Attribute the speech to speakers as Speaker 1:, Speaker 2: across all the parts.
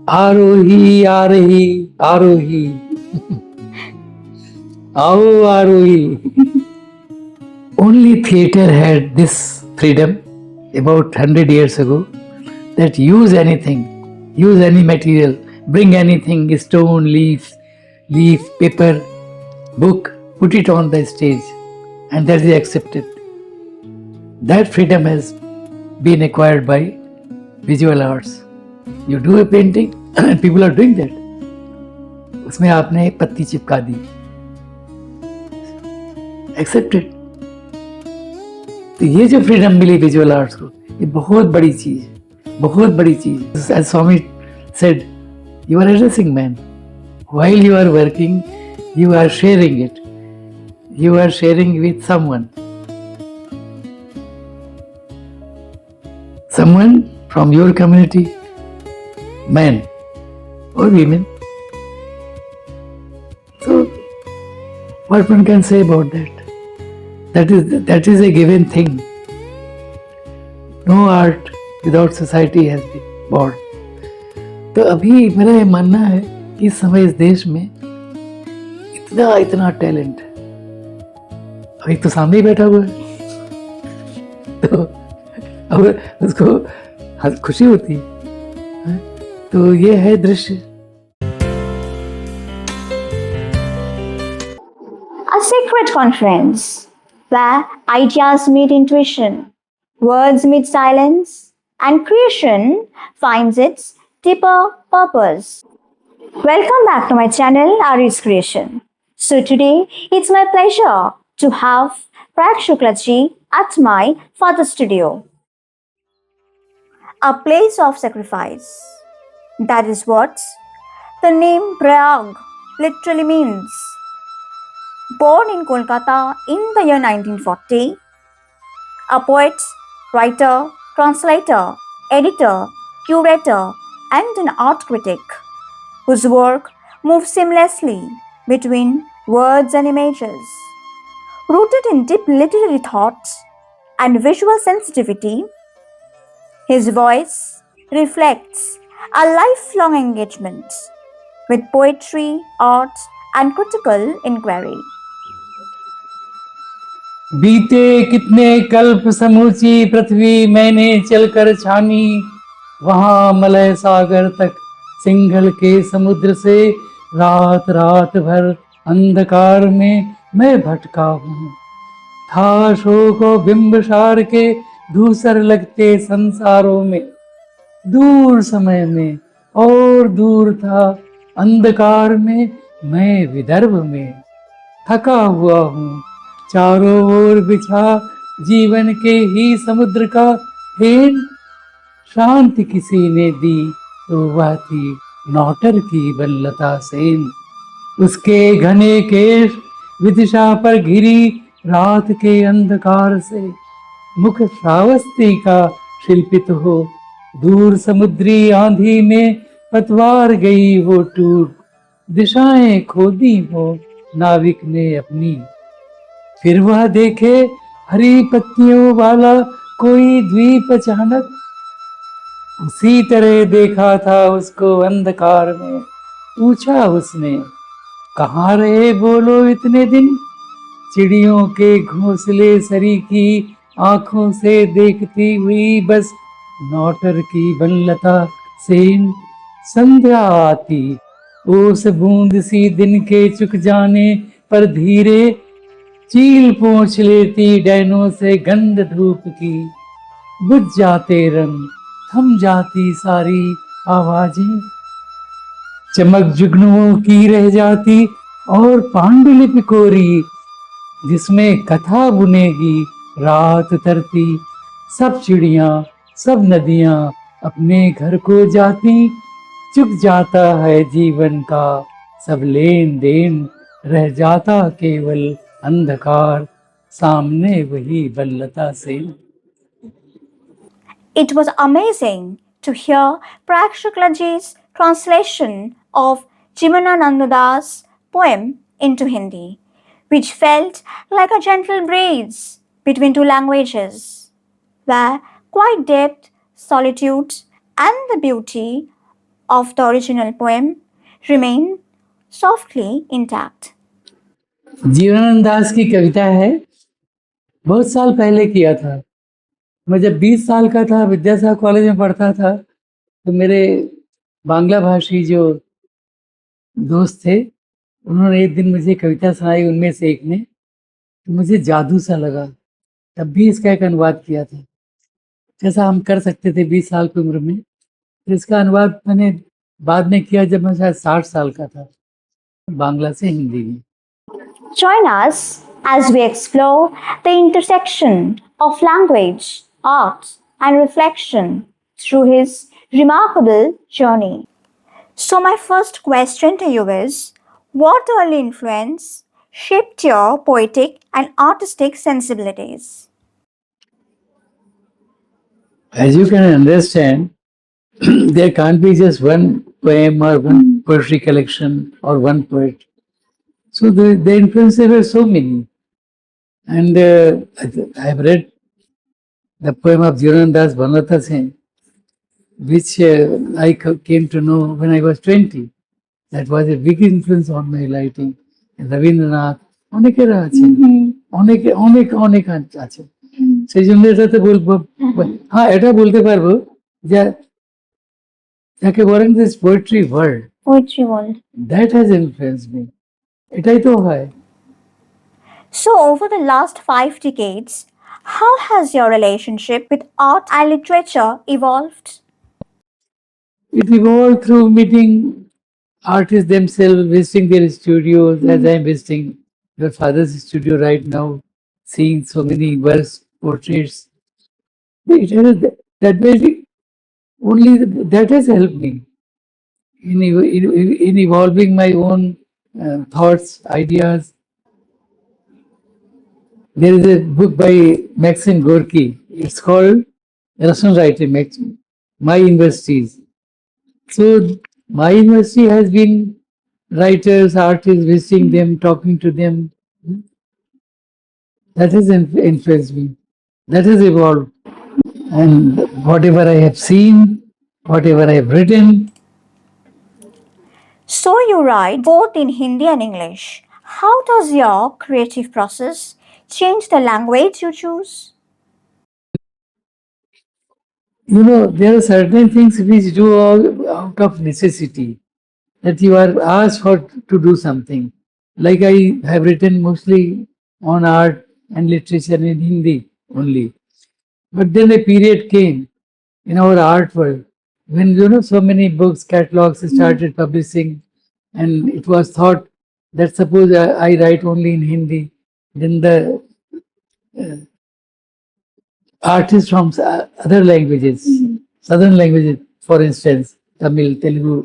Speaker 1: आरोही आ रही आरोही आओ आरोही. Only theater had this freedom about 100 years ago, that use anything, use any material, bring anything, stone, leaf, paper, book, put it on the stage, and that is accepted. That freedom has been acquired by visual arts. You do a painting and people are doing that. उसमें आपने एक पत्ती चिपका दी, accepted. तो ये जो freedom मिली visual arts को, ये बहुत बड़ी चीज है, बहुत बड़ी चीज. As Swami said, you are addressing man. While you are working, you are sharing it, you are sharing with someone from your community, men or women. So what one can say about that? That is a given thing. No art without society has been born. तो अभी मेरा ये मानना है कि इस समय इस देश में इतना टैलेंट है. अभी तो सामने ही बैठा हुआ है, तो अब उसको खुशी होती है. तो ये है दृश्य.
Speaker 2: A secret conference where ideas meet intuition, words meet silence, and creation finds its deeper purpose. Welcome back to my channel, Ari's Creation. So today, it's my pleasure to have Prag Shuklaji at my father's studio. A place of sacrifice. That is what the name Prag literally means. Born in Kolkata in the year 1940, a poet, writer, translator, editor, curator, and an art critic whose work moves seamlessly between words and images. Rooted in deep literary thought and visual sensitivity, his voice reflects a lifelong engagement with poetry, art, and critical inquiry.
Speaker 1: बीते कितने कल्प समूची पृथ्वी मैंने चलकर छानी, वहां Malay सागर तक सिंघल के समुद्र से रात रात भर अंधकार में मैं भटका हूँ. था शोक और बिंबसार के धूसर लगते संसारों में, दूर समय में और दूर था अंधकार में मैं विदर्भ में. थका हुआ हूँ, चारों ओर बिछा जीवन के ही समुद्र का फेन. शांति किसी ने दी तो वह थी नौटर की वनलता सेन. उसके घने केश विदिशा पर घिरी रात के अंधकार से, मुख श्रावस्ती का शिल्पित हो. दूर समुद्री आंधी में पतवार गई वो टूट, दिशाएं खोदी हो नाविक ने अपनी. फिर वह देखे हरी पत्तियों वाला कोई द्वीप अचानक, उसी तरह देखा था उसको अंधकार में. पूछा उसने, कहाँ रहे बोलो इतने दिन, चिड़ियों के घोंसले सरी की आंखों से देखती हुई बस नौटर की वनलता सेन. संध्या आती, ओस बूंद सी दिन के चुक जाने पर धीरे चील पोंछ लेती डैनों से गंध धूप की. बुझ जाते रंग, थम जाती सारी आवाजें, चमक जुगनुओं की रह जाती और पांडुलिपि कोरी, जिसमें कथा बुनेगी रात तरती. सब चिड़ियां, सब नदियां अपने घर को जाती, चुक जाता है जीवन का सब लेन देन, रह जाता केवल अंधकार, सामने वही वनलता Sen.
Speaker 2: It was amazing to hear Prag Shuklaji's translation of Jivanananda's poem into Hindi, which felt like a gentle breeze between two languages, where quiet depth, solitude, and the beauty of the original poem remain softly intact.
Speaker 1: Jeevanand दास की कविता है, बहुत साल पहले किया था। मैं जब 20 साल का था, विद्यासागर कॉलेज में पढ़ता था, तो मेरे बांग्ला भाषी जो दोस्त थे, उन्होंने एक दिन मुझे कविता सुनाई, उनमें से एक ने, तो मुझे जादू सा लगा। तब भी इसका एक अनुवाद किया था, जैसा हम कर सकते थे 20 साल की उम्र में। तो इसका अनुवाद मैंने बाद में किया जब मैं शायद 60 साल का था, बांग्ला से हिंदी में।
Speaker 2: Join us as we explore the intersection of language, art, and reflection through his remarkable journey. So, my first question to you is, what early influence shaped your poetic and artistic sensibilities?
Speaker 1: As you can understand, there can't be just one poem or one poetry collection or one poet. So the influences were so many. And I have read the poem of Jeevanand Das Bhanata Singh, which I came to know when I was 20. That was a big influence on my writing. Rabindranath, অনেকের আছে, অনেকে অনেক অনেক আছে। সেই জন্য এটাতে বলবো, হ্যাঁ এটা বলতে পারবো যে যাকে বলেন this poetry world,
Speaker 2: Poetry world.
Speaker 1: That has influenced me. এটাই তো হয়।
Speaker 2: So, over the last 5 decades, how has your relationship with art and literature evolved?
Speaker 1: It evolved through meeting artists themselves, visiting their studios, as I'm visiting your father's studio right now, seeing so many works, portraits. It has, that way, only that has helped me in evolving my own thoughts, ideas. There is a book by Maxim Gorky. It's called Russian Writing, My Universities. So my university has been writers, artists, visiting them, talking to them. That has influenced me. That has evolved. And whatever I have seen, whatever I have written.
Speaker 2: So, you write both in Hindi and English. How does your creative process change the language you choose?
Speaker 1: You know, there are certain things which do out of necessity, that you are asked for to do something. Like I have written mostly on art and literature in Hindi only. But then a period came in our art world when, you know, so many books, catalogs started publishing, and it was thought that suppose I write only in Hindi, then the artists from other languages, southern languages, for instance, Tamil, Telugu,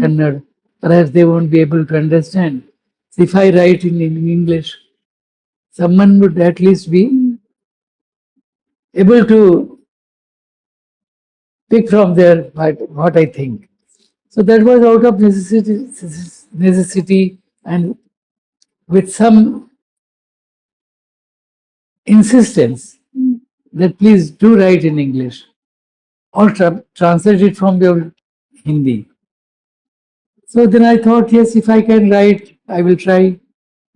Speaker 1: Kannada, perhaps they won't be able to understand. So if I write in English, someone would at least be able to pick from there what I think. So that was out of necessity and with some insistence that please do write in English or translate it from your Hindi. So then I thought, yes, if I can write, I will try.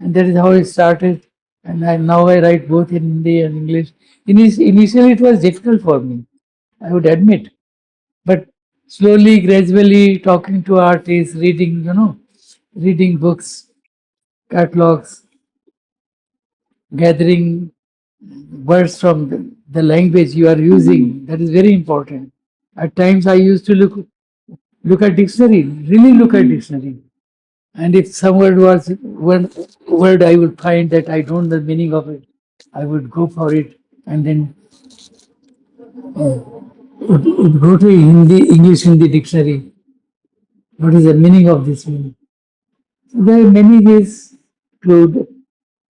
Speaker 1: And that is how it started. And now I write both in Hindi and English. Initially, it was difficult for me, I would admit. But slowly, gradually, talking to artists, reading, reading books, catalogs, gathering words from the language you are using, that is very important. At times, I used to look at dictionary, really look at dictionary. And if some word was one word I would find that I don't know the meaning of it, I would go for it and then would go to English Hindi dictionary. What is the meaning of this meaning? So there are many ways to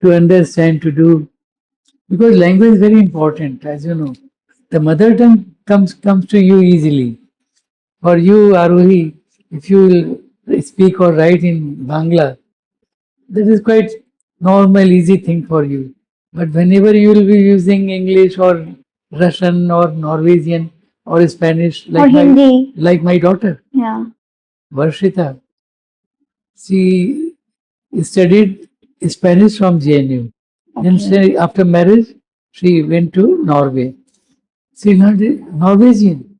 Speaker 1: understand, to do, because language is very important, as you know. The mother tongue comes to you easily. For you, Arohi, if you will speak or write in Bangla, that is quite normal, easy thing for you. But whenever you will be using English or Russian or Norwegian or Spanish,
Speaker 2: Or Hindi.
Speaker 1: like my daughter,
Speaker 2: Yeah.
Speaker 1: Varshita. She studied Spanish from JNU. Then she, after marriage, she went to Norway. She learned Norwegian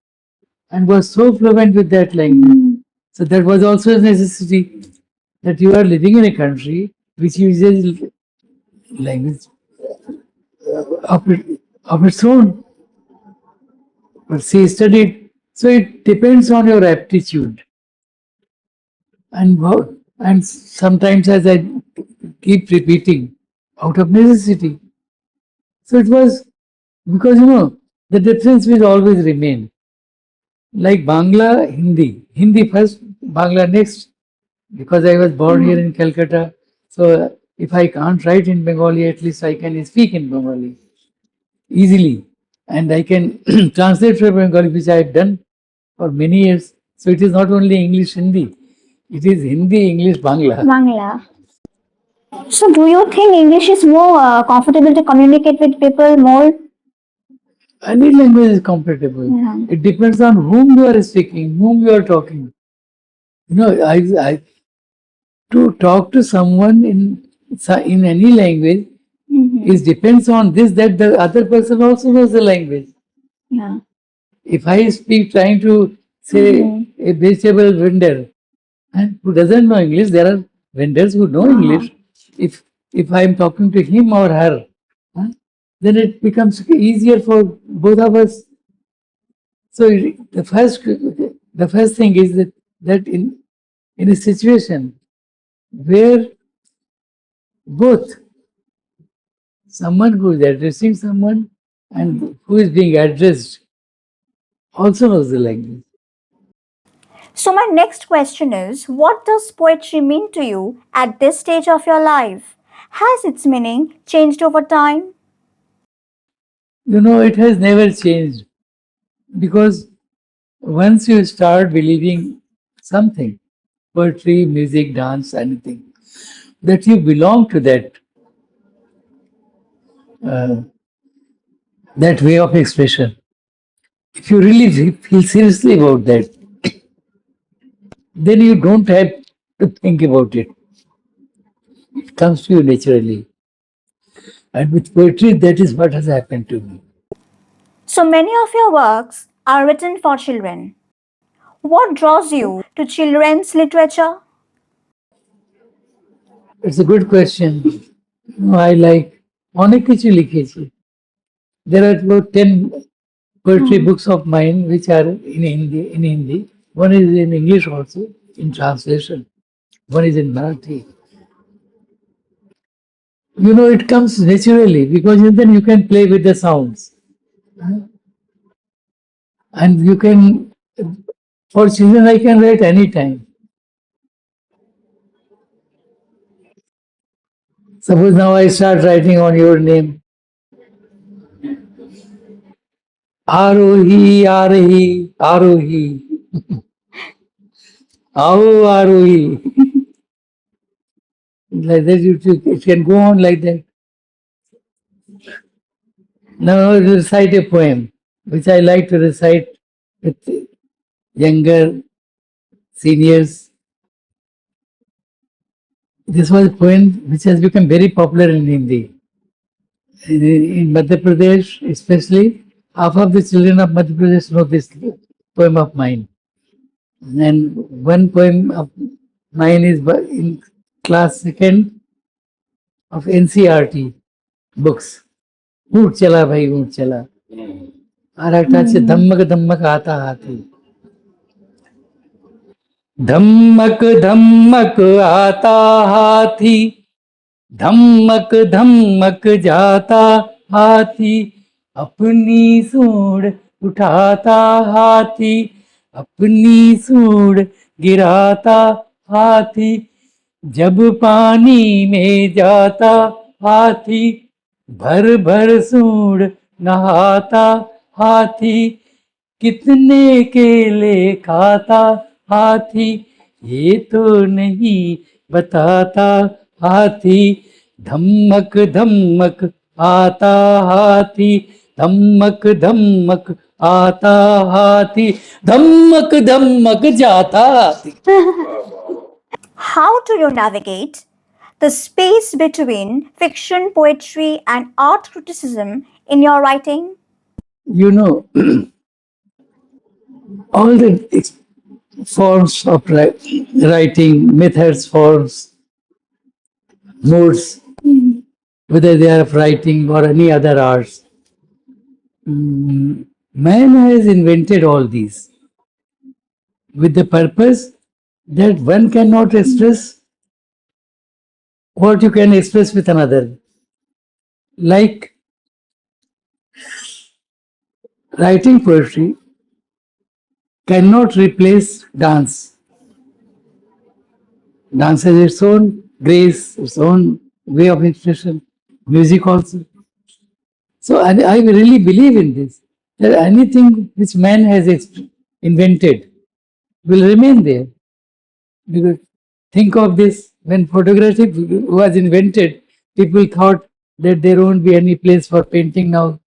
Speaker 1: and was so fluent with that language. So that was also a necessity that you are living in a country which uses language of its own. But she studied. So it depends on your aptitude. And sometimes, as I keep repeating, out of necessity. So it was because the difference will always remain. Like Bangla, Hindi first, Bangla next. Because I was born here in Calcutta, so if I can't write in Bengali, at least I can speak in Bengali easily, and I can translate from Bengali, which I have done for many years. So it is not only English Hindi, it is Hindi, English, Bangla.
Speaker 2: Bangla. So, do you think English is more comfortable to communicate with people more?
Speaker 1: Any language is comfortable.
Speaker 2: Yeah.
Speaker 1: It depends on whom you are speaking, whom you are talking. I to talk to someone in any language is depends on this, that the other person also knows the language.
Speaker 2: Yeah.
Speaker 1: If I speak trying to say a vegetable vendor and who doesn't know English, there are vendors who know English. If I am talking to him or her, then it becomes easier for both of us. So the first thing is that in a situation where both someone who is addressing someone and who is being addressed also knows the language.
Speaker 2: So, my next question is, what does poetry mean to you at this stage of your life? Has its meaning changed over time?
Speaker 1: It has never changed because once you start believing something, poetry, music, dance, anything, that you belong to that way of expression. If you really feel seriously about that, then you don't have to think about it. It comes to you naturally. And with poetry, that is what has happened to me.
Speaker 2: So, many of your works are written for children. What draws you to children's literature?
Speaker 1: It's a good question. I like অনেক কিছু লিখেছি. There are about 10 poetry books of mine which are in Hindi. One is in English also, in translation. One is in Marathi. It comes naturally because then you can play with the sounds. And you can, for children, I can write anytime. Suppose now I start writing on your name. Arohi, Arohi, Arohi. Ao Arohi. Like that, it can go on like that. Now I will recite a poem, which I like to recite with younger seniors. This was a poem which has become very popular in Hindi. In Madhya Pradesh, especially, half of the children of Madhya Pradesh know this poem of mine. And one poem of mine is in class second of NCRT books. ऊँट चला भाई ऊँट चला আর একটা আছে ধম্মক ধম্মক आता हाथी धम्मक धम्मक आता हाथी धम्मक धम्मक जाता हाथी अपनी सूंड उठाता हाथी अपनी सूंड गिराता हाथी जब पानी में जाता हाथी भर भर सूंड नहाता हाथी कितने केले खाता हाथी ये तो नहीं बताता हाथी धम्मक धम्मक आता हाथी धम्मक धम्मक आता हाथी धमक धमक जाता हाथी.
Speaker 2: How do you navigate the space between fiction, poetry, and art criticism in your writing?
Speaker 1: You know, all the forms of writing, methods, forms, modes, whether they are of writing or any other arts, man has invented all these with the purpose that one cannot express what you can express with another. Like writing poetry cannot replace dance. Dance has its own grace, its own way of expression, music also. So I really believe in this, that anything which man has invented will remain there. Because think of this, when photography was invented, people thought that there won't be any place for painting now.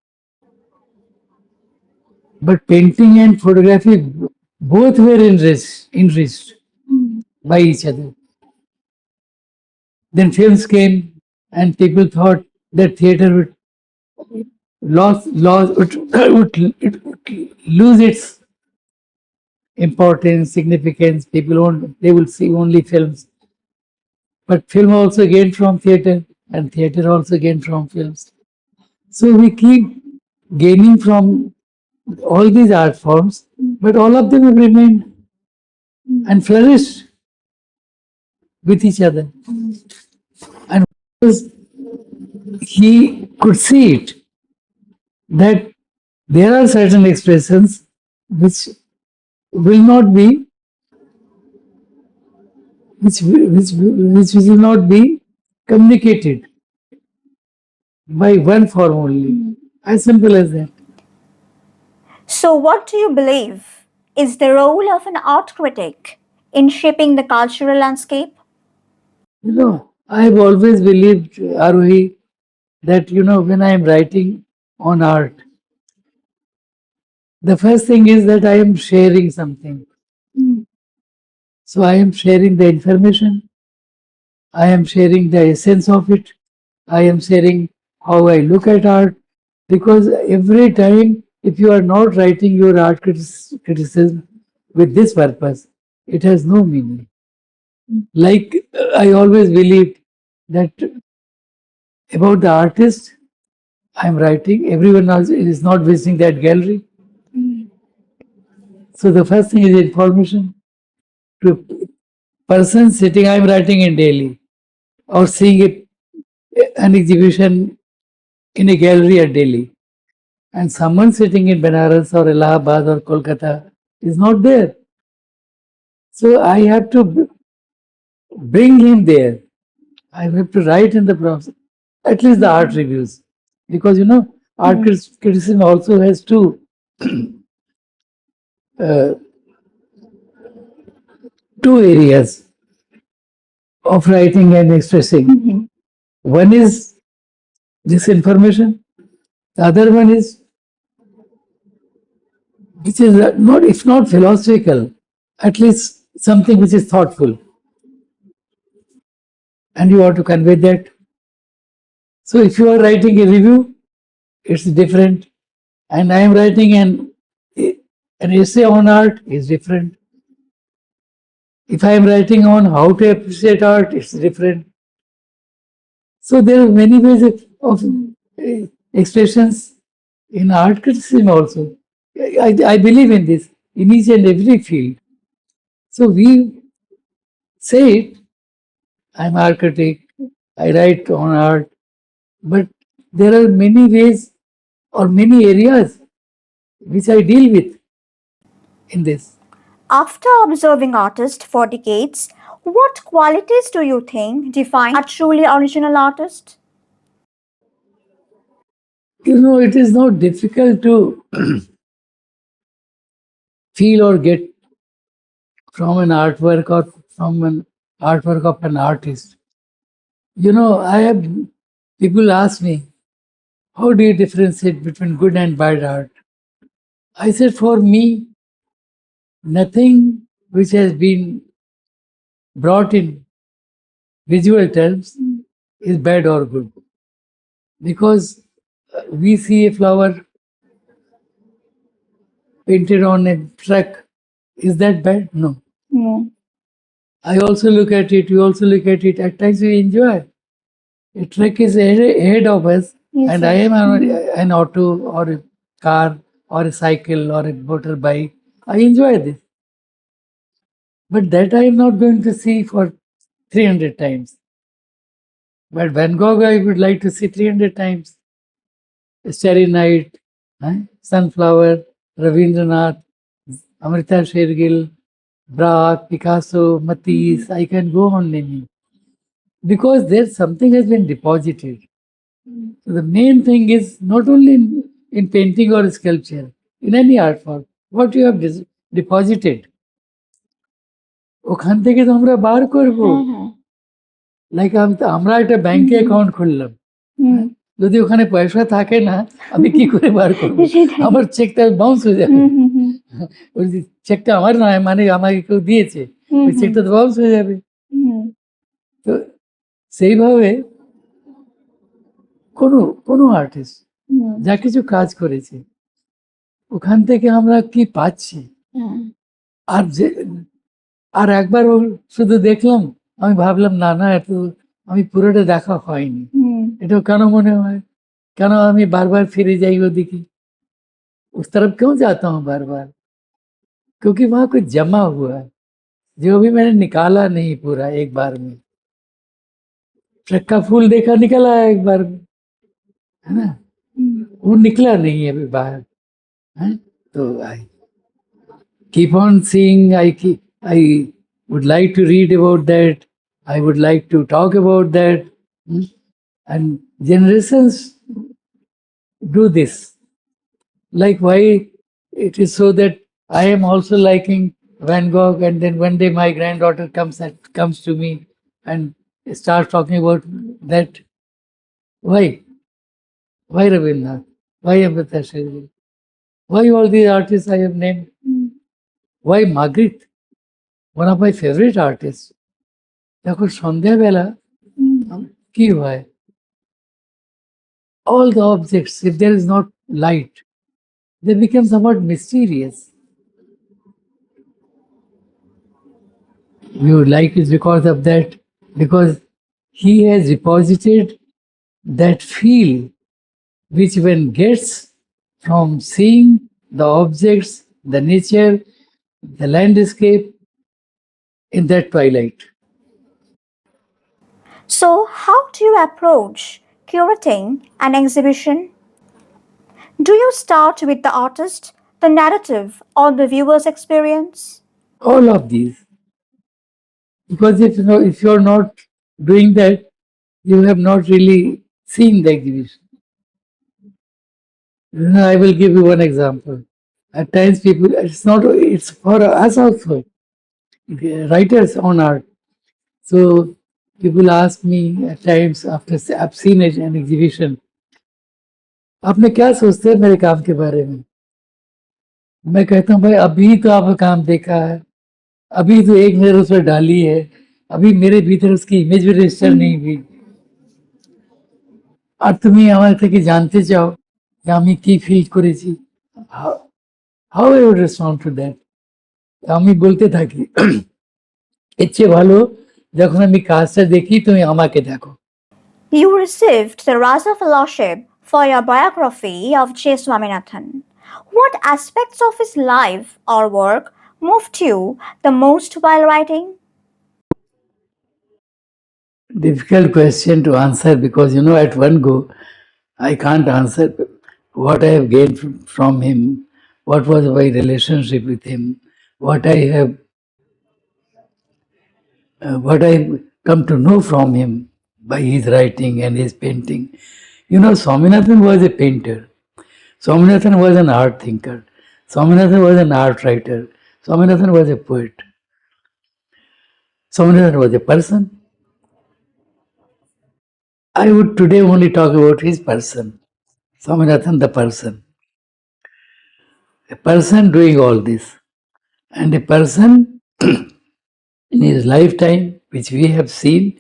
Speaker 1: But painting and photography both were enriched by each other. Then films came, and people thought that theater would lose its importance, significance. They will see only films. But film also gained from theater, and theater also gained from films. So we keep gaining from all these art forms, but all of them have remained and flourished with each other. And because he could see it, that there are certain expressions which will not be, which will not be communicated by one form only. As simple as that.
Speaker 2: So, what do you believe is the role of an art critic in shaping the cultural landscape?
Speaker 1: You know, I've always believed, Arohi, that when I am writing on art, the first thing is that I am sharing something. So I am sharing the information, I am sharing the essence of it, I am sharing how I look at art, because every time, if you are not writing your art criticism with this purpose, it has no meaning. Like I always believed that about the artist I'm writing, everyone else is not visiting that gallery. So the first thing is information to person sitting. I'm writing in Delhi or seeing an exhibition in a gallery at Delhi, and someone sitting in Benares or Allahabad or Kolkata is not there. So I have to bring him there. I have to write in the process, at least the art reviews, because art criticism also has uh, two areas of writing and expressing. One is this information, the other one is, which is not, if not philosophical, at least something which is thoughtful, and you want to convey that. So if you are writing a review, it's different, and I am writing an essay on art is different. If I am writing on how to appreciate art, it's different. So there are many ways of expressions in art criticism also. I believe in this in each and every field. So we say it, I'm art critic, I write on art, but there are many ways or many areas which I deal with in this.
Speaker 2: After observing artists for decades, what qualities do you think define a truly original artist?
Speaker 1: It is not difficult to feel or get from an artwork or from an artwork of an artist. I have people ask me, how do you differentiate between good and bad art? I said, for me, nothing which has been brought in visual terms is bad or good. Because we see a flower painted on a truck. Is that bad? No.
Speaker 2: No.
Speaker 1: I also look at it, you also look at it. At times we enjoy. A truck is ahead of us,
Speaker 2: Yes,
Speaker 1: and
Speaker 2: sir.
Speaker 1: I am on an auto or a car or a cycle or a motorbike. I enjoy this. But that I am not going to see for 300 times. But Van Gogh, I would like to see 300 times. Starry Night, Sunflower, Ravindranath, Amrita Shergill, Braque, Picasso, Matisse. I can go on naming. Because there something has been deposited. So the main thing is not only in painting or sculpture, in any art form, what you have deposited. ওখান থেকে তো আমরা বার করবো। Like আমরা একটা ব্যাংকে account খুললাম, যদি ওখানে পয়সা থাকে না আমি কি করে বার করবো? আমার চেকটা বাউন্স হয়ে যাবে। ওই চেকটা আমার নয়, মানে আমাকে কেউ দিয়েছে, ওই চেকটা তো বাউন্স হয়ে যাবে। তো সেইভাবে কোনো কোনো আর্টিস্ট যা কিছু কাজ করেছে ওখান থেকে আমরা কি পাচ্ছি, আর যে আর একবার শুধু দেখলাম, আমি ভাবলাম না না এত আমি পুরোটা দেখা হয়নি। এটাও কেন মনে হয়, কেন আমি बार-बार फिरे जाई ওদিকে, उस तरफ क्यों जाता हूँ बार-बार? क्योंकि वहाँ कुछ जमा हुआ है जो अभी मैंने निकाला नहीं पूरा एक बार में। ट्रक का फूल देखा, निकल आया एक बार में, है ना? वो निकला नहीं है अभी बाहर, है? तो आई keep on seeing, I would like to read about that, I would like to talk about that, and generations do this. Like why it is so that I am also liking Van Gogh, and then one day my granddaughter comes to me and starts talking about that. Why Rabindranath? Why Amrita Shergill? Why all these artists I have named? Why Magritte, one of my favorite artists? যখন সন্ধ্যাবেলা কি হয়, all the objects, if there is not light, they become somewhat mysterious. We would like it because of that, because he has deposited that feel which one gets from seeing the objects, the nature, the landscape in that twilight.
Speaker 2: So, how do you approach curating an exhibition? Do you start with the artist, the narrative, or the viewer's experience?
Speaker 1: All of these. Because if you're not doing that, you have not really seen the exhibition. I will give you one example. At times people, it's for us also, writers on art. So people ask me at times after I've seen an exhibition, आपने क्या सोचते हैं मेरे काम के बारे में? मैं कहता हूँ भाई अभी तो आपका काम देखा है, अभी तो एक नजर उस पर डाली है, अभी मेरे भीतर उसकी इमेज भी रजिस्टर नहीं हुई, আর তুমি আমার থেকে জানতে চাও যে আমি কি ফিল করেছি। How I would respond to that? আমি বলতে থাকি এর চেয়ে ভালো যখন আমি কাজটা দেখি তুমি আমাকে দেখো।
Speaker 2: You received the Raja Fellowship for your biography of J. Swaminathan. What aspects of his life or work moved you the most while writing?
Speaker 1: Difficult question to answer because at one go I can't answer what I have gained from him, what was my relationship with him, what I've come to know from him by his writing and his painting. Swaminathan was a painter. Swaminathan was an art thinker. Swaminathan was an art writer. Swaminathan was a poet. Swaminathan was a person. I would today only talk about his person, Swaminathan the person. A person doing all this, and a person in his lifetime, which we have seen,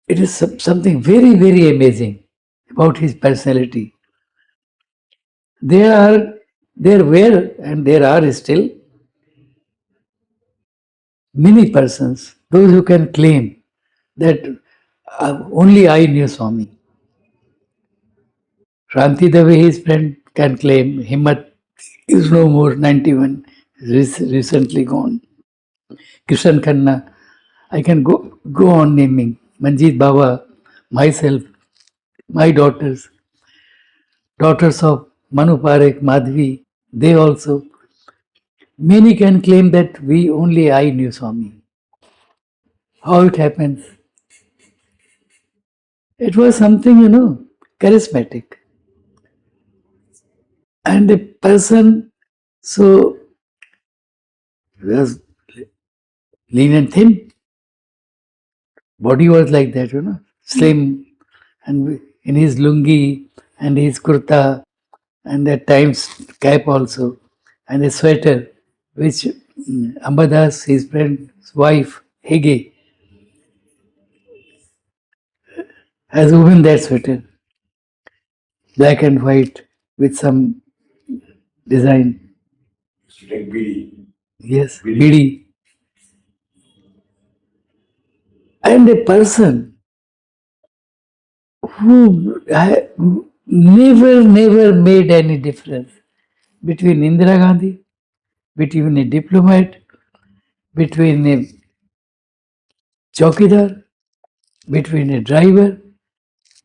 Speaker 1: it is something very, very amazing about his personality. There were, and there are still many persons, those who can claim that only I knew Swami. Shanti Dave, his friend, can claim. Himmat is no more, 91, recently gone. Kishan Khanna, I can go on naming. Manjeet Baba, myself, my daughters of Manu Parekh, Madhvi, they also. Many can claim that only I knew Swami. How it happens? It was something, charismatic. And a person so was lean and thin. Body was like that, slim, and in his lungi and his kurta, and at times cap also, and a sweater, which Ambadas, his friend's wife, Hege, has woven that sweater, black and white, with some design.
Speaker 3: Like BD.
Speaker 1: Yes, bidi. And a person who never made any difference between Indira Gandhi, between a diplomat, between a chowkidar, between a driver.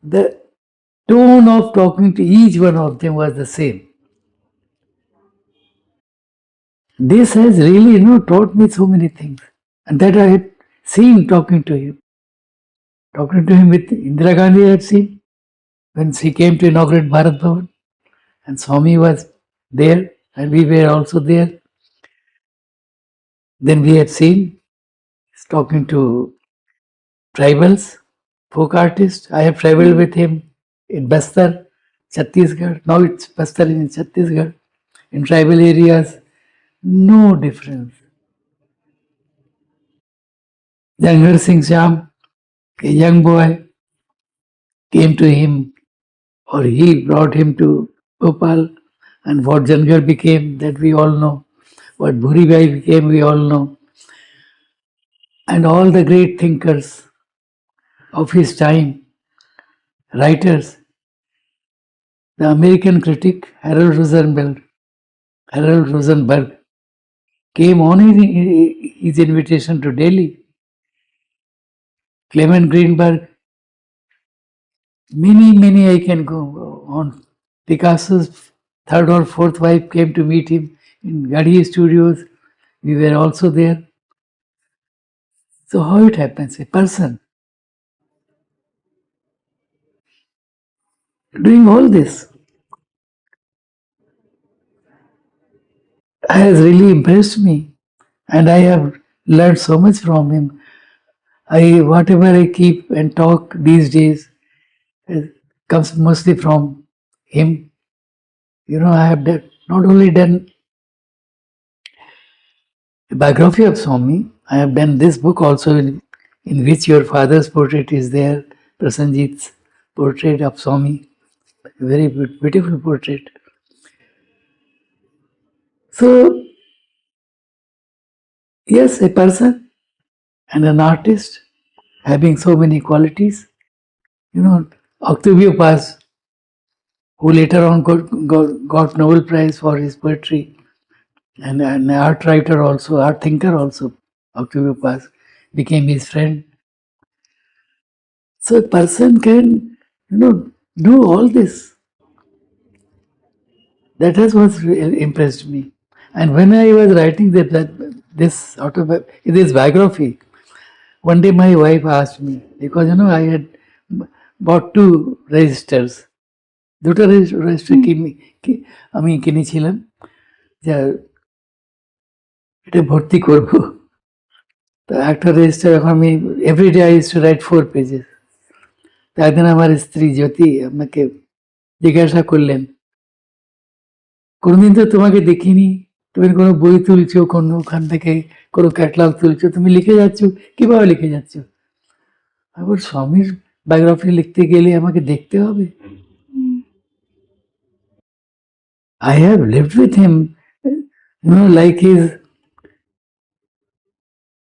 Speaker 1: The tone of talking to each one of them was the same. This has really, taught me so many things, and that I had seen talking to him. Talking to him with Indira Gandhi, I had seen when she came to inaugurate Bharat Bhavan, and Swami was there, and we were also there. Then we had seen talking to tribals, folk artists. I have traveled with him in Bastar, Chhattisgarh. Now it's Bastar in Chhattisgarh. In tribal areas, no difference. Jangar Singh Sham, a young boy, came to him, or he brought him to Bhopal, and what Jangar became, that we all know. What Bhuri Bhai became, we all know. And all the great thinkers of his time, writers, the American critic Harold Rosenberg came on his invitation to Delhi. Clement Greenberg, many I can go on. Picasso's third or fourth wife came to meet him in Gadi Studios. We were also there. So how it happens? A person doing all this has really impressed me, and I have learned so much from him. Whatever I keep and talk these days comes mostly from him. I have not only done a biography of Swami, I have done this book also in which your father's portrait is there, Prasanjit's portrait of Swami, a very beautiful portrait. So, yes, a person and an artist having so many qualities. Octavio Paz, who later on got Nobel Prize for his poetry, and an art writer also, art thinker also, Octavio Paz, became his friend. So a person can, do all this. That is what really impressed me. And when I was writing this biography, one day my wife asked me, because I had bought 2 registers. দুটো register আমি কিনেছিলাম, যা এটা ভর্তি করব। তো একটা register এখন আমি everyday I use to write 4 pages. তো একদিন আমার স্ত্রী জ্যোতি আমাকে জিজ্ঞাসা করলেন, কোনোদিন তো তোমাকে দেখিনি, তুমি কোনো বই তুলছো, কোনোখান থেকে কোনো ক্যাটালগ তুলছো, তুমি লিখে যাচ্ছ, কিভাবে লিখে যাচ্ছ? আবার স্বামীর বায়োগ্রাফি লিখতে গেলে আমাকে দেখতে হবে। I have lived with him, like his,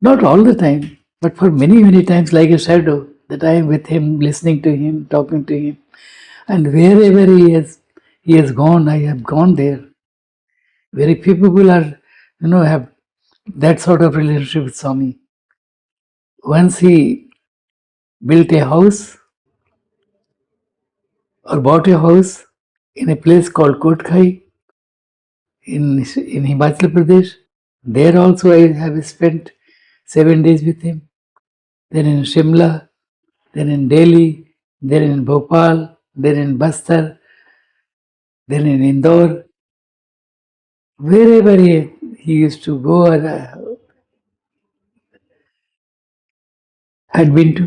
Speaker 1: not all the time, but for many, many times, like a shadow, that I am with him, listening to him, talking to him. And wherever he has gone, I have gone there. Very few people are, have that sort of relationship with Swami. Once he built a house or bought a house in a place called Kotkhai in Himachal Pradesh. There also I have spent 7 days with him. Then in Shimla, then in Delhi, then in Bhopal, then in Bastar, then in Indore. Wherever he used to go or had been to.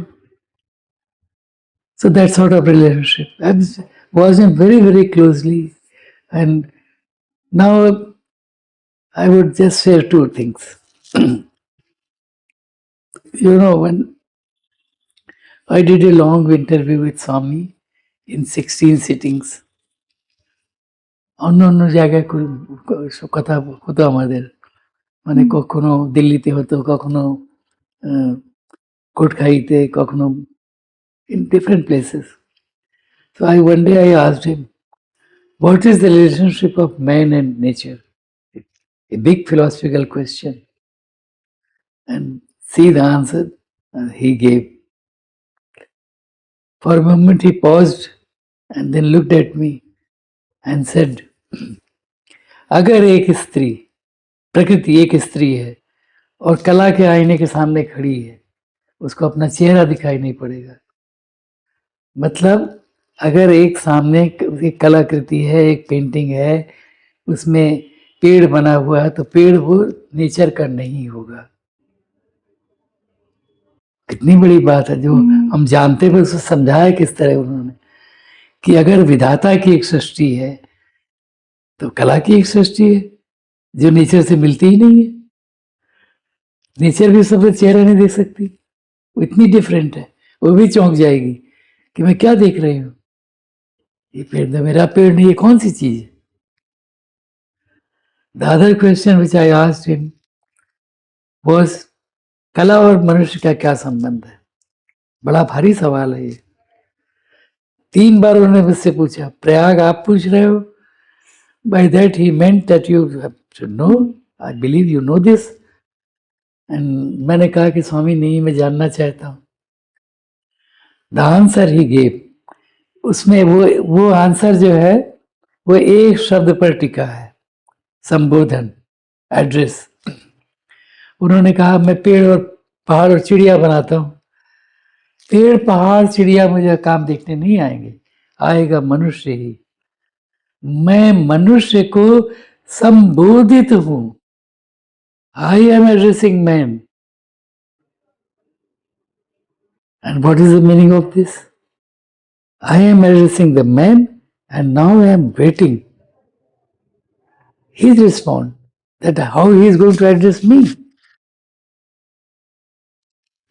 Speaker 1: So that sort of relationship. I was watching very, very closely. And now I would just share two things. When I did a long interview with Swami in 16 sittings, অন্য অন্য জায়গায় কথা হতো আমাদের, মানে কখনো দিল্লিতে হতো, কখনো কোটখাইতে, কখনো in different places. So one day I asked him, what is the relationship of man and nature? A big philosophical question. And see the answer he gave. For a moment he paused and then looked at me and said, अगर एक स्त्री, प्रकृति एक स्त्री है और कला के आईने के सामने खड़ी है, उसको अपना चेहरा दिखाई नहीं पड़ेगा। मतलब अगर एक सामने एक कलाकृति है, एक पेंटिंग है, उसमें पेड़ बना हुआ है, तो पेड़ वो नेचर का नहीं होगा। कितनी बड़ी बात है जो हम जानते हुए उसको समझाया किस तरह उन्होंने, कि अगर विधाता की एक सृष्टि है तो कला की एक सृष्टि है जो नेचर से मिलती ही नहीं है। नेचर भी सबसे चेहरा नहीं देख सकती, वो इतनी डिफरेंट है। वो भी चौंक जाएगी कि मैं क्या देख रही हूँ, ये पेड़ तो मेरा पेड़ नहीं, ये कौन सी चीज है। The other question which I asked him was, कला और मनुष्य का क्या संबंध है? बड़ा भारी सवाल है ये। 3 बार उन्होंने मुझसे पूछा, प्रयाग आप पूछ रहे हो? By that he meant that you have to know, I believe you know this. And मैंने कहा कि स्वामी नहीं, मैं जानना चाहता हूँ। The answer he gave, उसमें वो आंसर जो है वो एक शब्द पर टिका है, संबोधन, एड्रेस। उन्होंने कहा मैं पेड़ और पहाड़ और चिड़िया बनाता हूँ। पेड़ पहाड़ चिड़िया मुझे काम देखने नहीं आएंगे, आएगा मनुष्य ही। मैं मनुष्य को संबोधित हूँ। I am addressing man. And what is the meaning of this? I am addressing the man and now I am waiting his response, that how he is going to address me.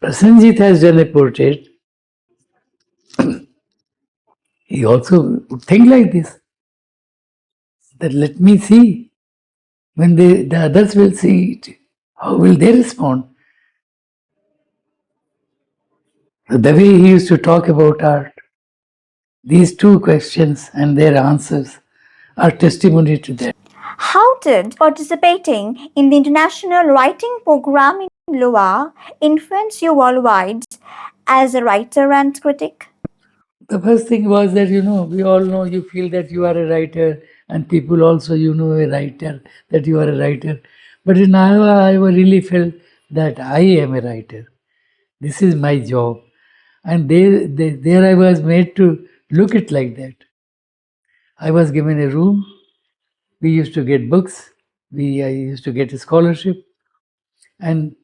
Speaker 1: Prasenjit has done a portrait. He also would think like this, that let me see, when the others will see it, how will they respond? The way he used to talk about art, these two questions and their answers are testimony to that.
Speaker 2: How did participating in the international writing program in Loa influence you worldwide as a writer and critic?
Speaker 1: The first thing was that, we all know, you feel that you are a writer, and people also, a writer, that you are a writer. But in Iowa, I really felt that I am a writer. This is my job. And there I was made to look it like that. I was given a room. We used to get books. I used to get a scholarship. And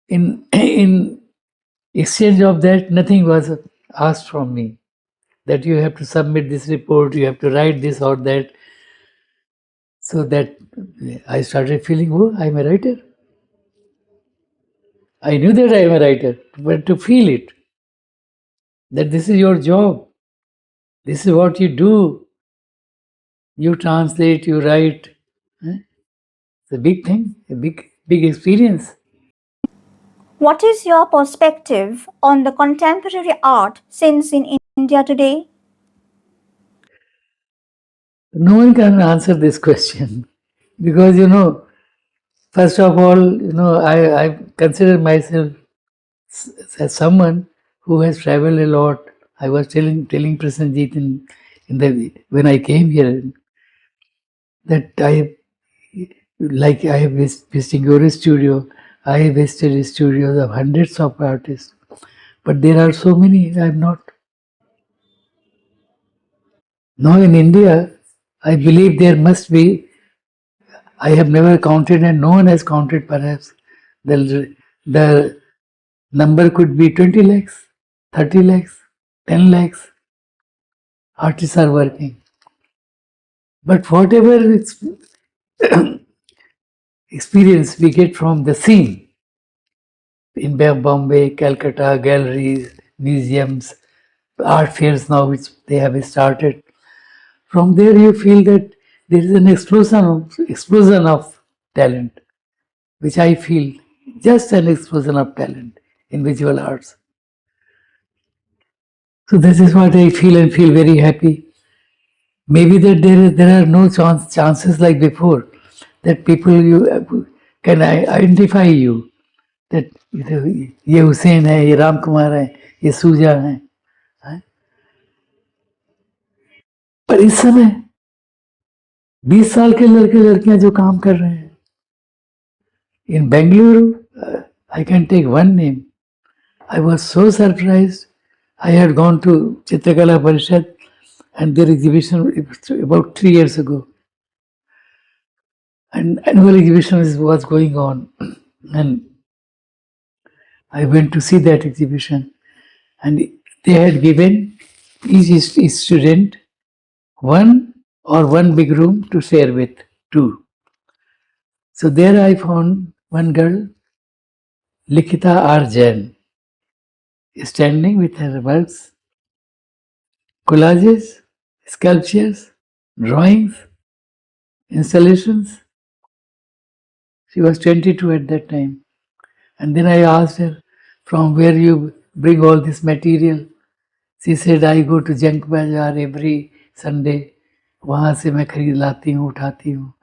Speaker 1: in exchange of that, nothing was asked from me, that you have to submit this report, you have to write this or that. So that I started feeling, oh, I'm a writer. I knew that I am a writer, but to feel it, that this is your job, this is what you do. You translate, you write. It's a big thing, a big experience.
Speaker 2: What is your perspective on the contemporary art scenes in India today?
Speaker 1: No one can answer this question because, first of all, I consider myself as someone who has traveled a lot. I was telling Prasenjit in the when I came here that I have visited your studio. I have visited studios of hundreds of artists, but there are so many I have not. Now in India, I believe there must be. I have never counted, and no one has counted. Perhaps the number could be 20 lakhs, 30 lakhs, 10 lakhs. Artists are working, but whatever experience we get from the scene in Bombay, Calcutta, galleries, museums, art fairs now which they have started. From there, you feel that there is an explosion of talent, which I feel just an explosion of talent in visual arts. So this is what I feel and feel very happy. Maybe that there are no chances like before that people you can identify you that ये हुसैन है, ये राम कुमार है, ये सूजा है. पर इस समय 20 साल के लड़के लड़कियां जो काम कर रहे हैं in Bangalore, I can take one name. I was so surprised. I had gone to Chitrakala Parishad and their exhibition about 3 years ago. An annual exhibition was going on, and I went to see that exhibition. And they had given each student one big room to share with, two. So there I found one girl, Likita R. Jain, standing with her works, collages, sculptures, drawings, installations. She was 22 at that time. And then I asked her, from where you bring all this material? She said, I go to Junk Bazaar every Sunday. वहाँ से मैं खरीद लाती हूँ, उठाती हूँ.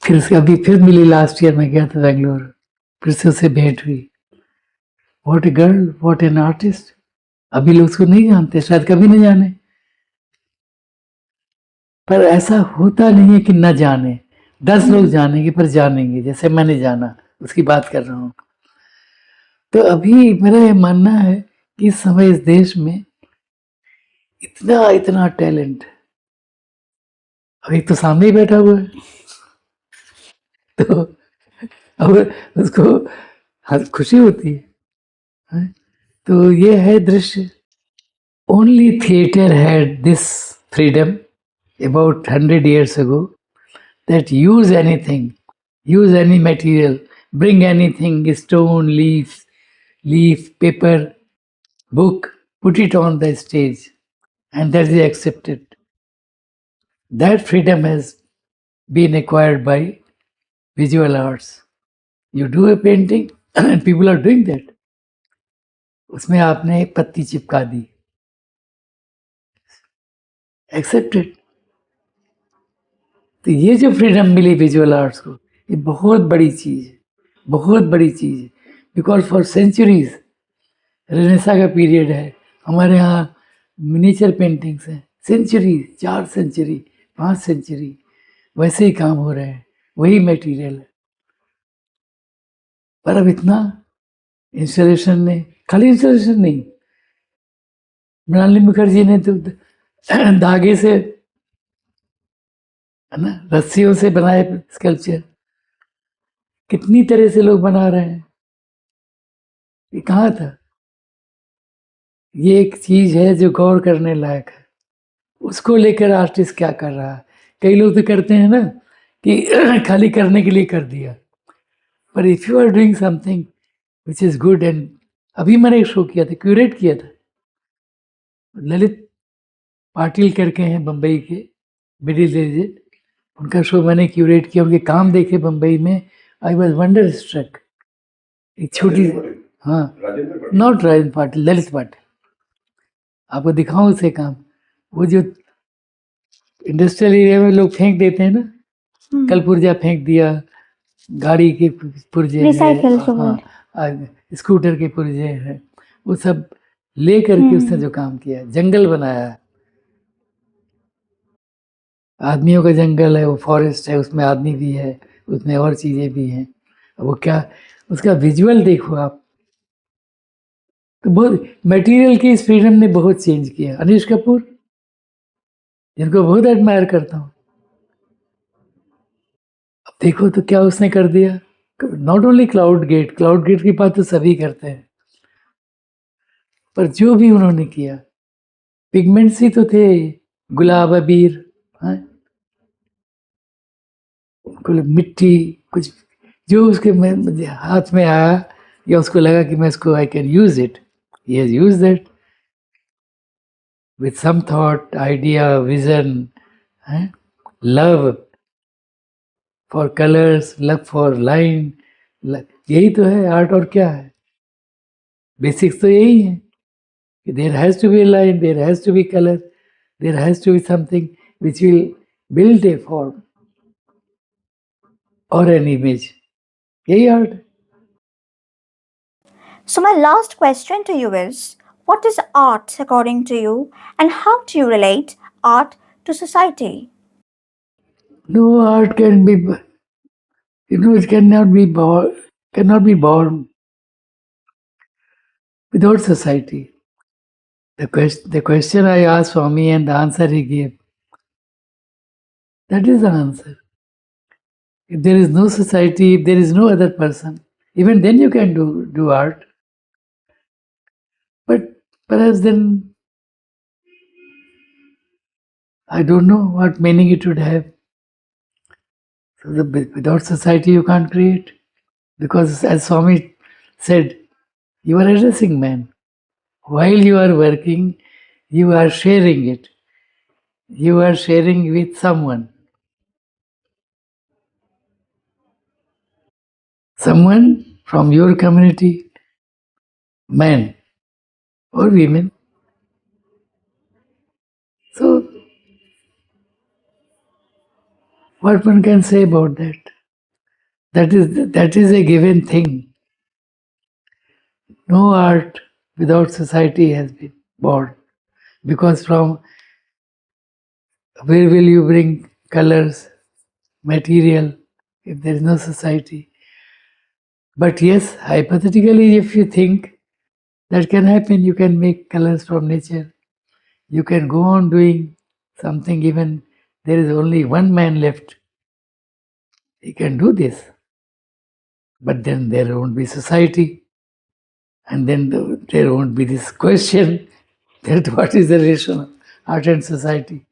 Speaker 1: फिर मिली last year. मैं गया था बेंगलोर, फिर से उससे भेंट हुई. What a girl, what an artist. अभी लोग उसको नहीं जानते, शायद कभी नहीं जाने, पर ऐसा होता नहीं है कि न जाने. 10 लोग जानेंगे पर जानेंगे, जैसे मैंने जाना, उसकी बात कर रहा हूँ. तो अभी मेरा ये मानना है कि इस समय इस देश में इतना टैलेंट. अब एक तो सामने ही बैठा हुआ है, तो अब उसको खुशी होती है. तो ये है दृश्य. Only theatre had this freedom about 100 years ago, that use anything, use any material, bring anything, stone, leaf, paper, book, put it on the stage, and that is accepted. That freedom has been acquired by visual arts. You do a painting and people are doing that. उसमें आपने एक पत्ती चिपका दी, accepted. तो ये जो freedom मिली visual arts को, ये बहुत बड़ी चीज़ है, बहुत बड़ी चीज़ है. बिकॉज फॉर सेंचुरीज रेनेसा का पीरियड है, हमारे यहाँ मिनीचर पेंटिंग्स हैं, सेंचुरी, 4 सेंचुरी, 5 सेंचुरी, वैसे ही काम हो रहे हैं, वही मटेरियल है. पर अब इतना इंस्टॉलेशन ने, खाली इंस्टॉलेशन नहीं, मृणालिनी मुखर्जी ने तो धागे से, है ना, रस्सियों से बनाए स्कल्पचर. कितनी तरह से लोग बना रहे हैं. ये कहाँ था? ये एक चीज है जो गौर करने लायक है. उसको लेकर आर्टिस्ट क्या कर रहा है, कई लोग तो करते हैं ना कि खाली करने के लिए कर दिया, पर if you are doing something which is good, and अभी मैंने एक शो किया था, क्यूरेट किया था, ललित पाटिल करके हैं बम्बई के, मिडिल एजेड, उनका शो मैंने क्यूरेट किया, उनके काम देखे बम्बई में, आई वॉज वंडर स्ट्रक। एक छोटी, हाँ,
Speaker 3: राजेंद्र पाटिल।
Speaker 1: नॉट राजेंद्र पाटिल, ललित पाटिल, आपको दिखाऊं उसे काम, वो जो इंडस्ट्रियल एरिया में लोग फेंक देते हैं ना, कल पुर्जा फेंक दिया, गाड़ी के पुर्जे हैं,
Speaker 2: Recycle जो
Speaker 1: स्कूटर के पुर्जे हैं, वो सब ले करके उसने जो काम किया, जंगल बनाया है, आदमियों का जंगल है, वो फॉरेस्ट है, उसमें आदमी भी है, उसमें और चीजें भी हैं, वो क्या, उसका विजुअल देखो आप, तो बहुत मटेरियल की इस फ्रीडम ने बहुत चेंज किया। अनिश कपूर, जिनको बहुत एडमायर करता हूँ, अब देखो तो क्या उसने कर दिया। नॉट ओनली क्लाउड गेट की बात तो सभी करते हैं, पर जो भी उन्होंने किया, पिगमेंट्स ही तो थे, गुलाब अबीर, हाँ? मिट्टी, कुछ जो उसके हाथ में आया या उसको लगा कि मैं इसको I can use it, he has used that with some thought, idea, vision, love for colors, love for line, यही तो है आर्ट। और क्या है, बेसिक्स तो यही है कि there has to be a line, there has to be color, there has to be something which will build a form or an image, यही आर्ट है।
Speaker 2: So, my last question to you is, what is art according to you, and how do you relate art to society?
Speaker 1: No art can be, it cannot be born without society. The question I asked Swami and the answer he gave, that is the answer. If there is no society, if there is no other person, even then you can do art. But perhaps then, I don't know what meaning it would have. So without society you can't create. Because as Swami said, you are addressing man. While you are working, you are sharing it. You are sharing with someone. Someone from your community, man or women. So, what one can say about that? That is a given thing. No art without society has been born, because from where will you bring colors, material, if there is no society? But yes, hypothetically, if you think that can happen, you can make colors from nature. You can go on doing something even there is only one man left. He can do this. But then there won't be society. And then there won't be this question that what is the relation of art and society.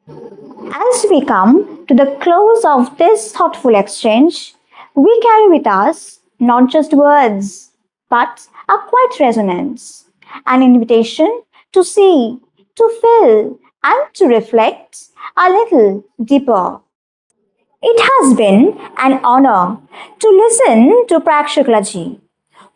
Speaker 2: As we come to the close of this thoughtful exchange, we carry with us not just words, but a quiet resonance, an invitation to see, to feel, and to reflect a little deeper. It has been an honor to listen to Prakshaklaji,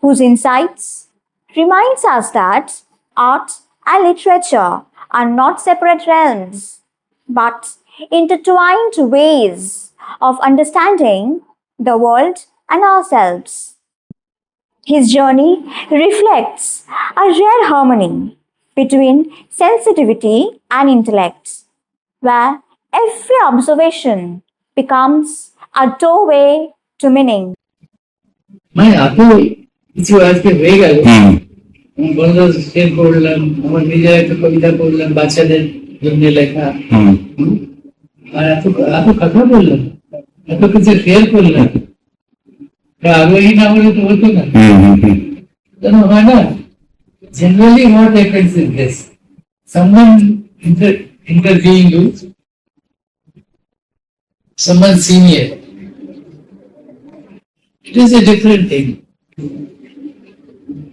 Speaker 2: whose insights reminds us that art and literature are not separate realms, but intertwined ways of understanding the world and ourselves. His journey reflects a rare harmony between sensitivity and intellect, where every observation becomes a doorway to meaning.
Speaker 1: मैं आपको কিছু আজকে হয়ে গেল, বন্ধ share করলাম, আমার নিজের একটা কবিতা পড়লাম বাচ্চাদের জন্য লেখা, আর এত কথা বললাম, এত কিছু শেয়ার করলাম, আগ্রহী না হলে তো হতো না, কেন হয় না? Generally what happens is this: someone interviewing you someone senior. It is a different thing.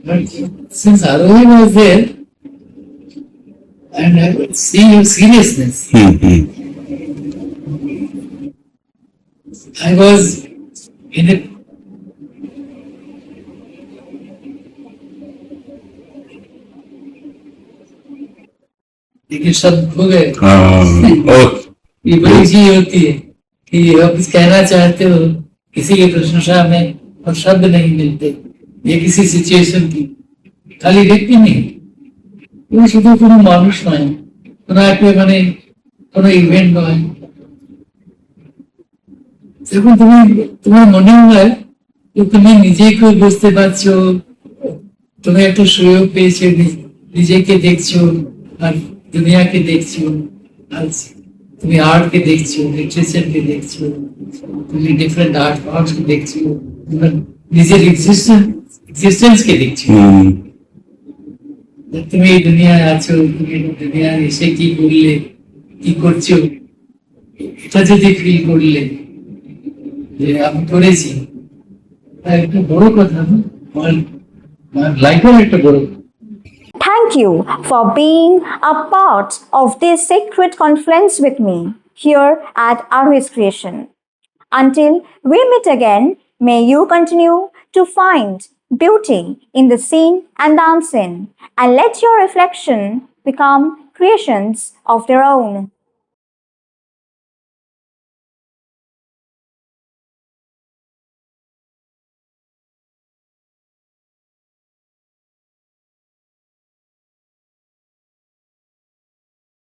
Speaker 1: But since Arohi was there, and I could see your seriousness, I was in a लेकिन सब हो गए। ये बड़ी चीज होती है कि आप कुछ कहना चाहते हो, किसी की प्रशंसा में और शब्द नहीं मिलते, ये किसी सिचुएशन की खाली व्यक्ति नहीं, তুমি শুধু কোনো মানুষ নয়, কোনো একটা মানে কোনো ইভেন্ট নয়, যখন তুমি তোমার মনে হয় যে তুমি নিজেকে বুঝতে পারছো, তুমি একটা সুযোগ পেয়েছো, নিজেকে দেখছো আর দুনিয়াকে দেখছো, আর তুমি আর্টকে দেখছো, লিটারেচারকে দেখছো, তুমি ডিফারেন্ট আর্ট ফর্মসকে দেখছো, তোমার নিজের এক্সিস্টেন্সকে দেখছো। তুমি এই দুনিয়ায় আছো, তুমি দুনিয়ায় এসে কি করলে, কি করছো, এটা যদি ফিল করলে যে আমি করেছি, তা একটা বড় কথা না? আমার লাইফের একটা বড় কথা।
Speaker 2: Thank you for being a part of this sacred conference with me here at Arvi's Creation. Until we meet again, may you continue to find beauty in the seen and the unseen, and let your reflection become creations of their own.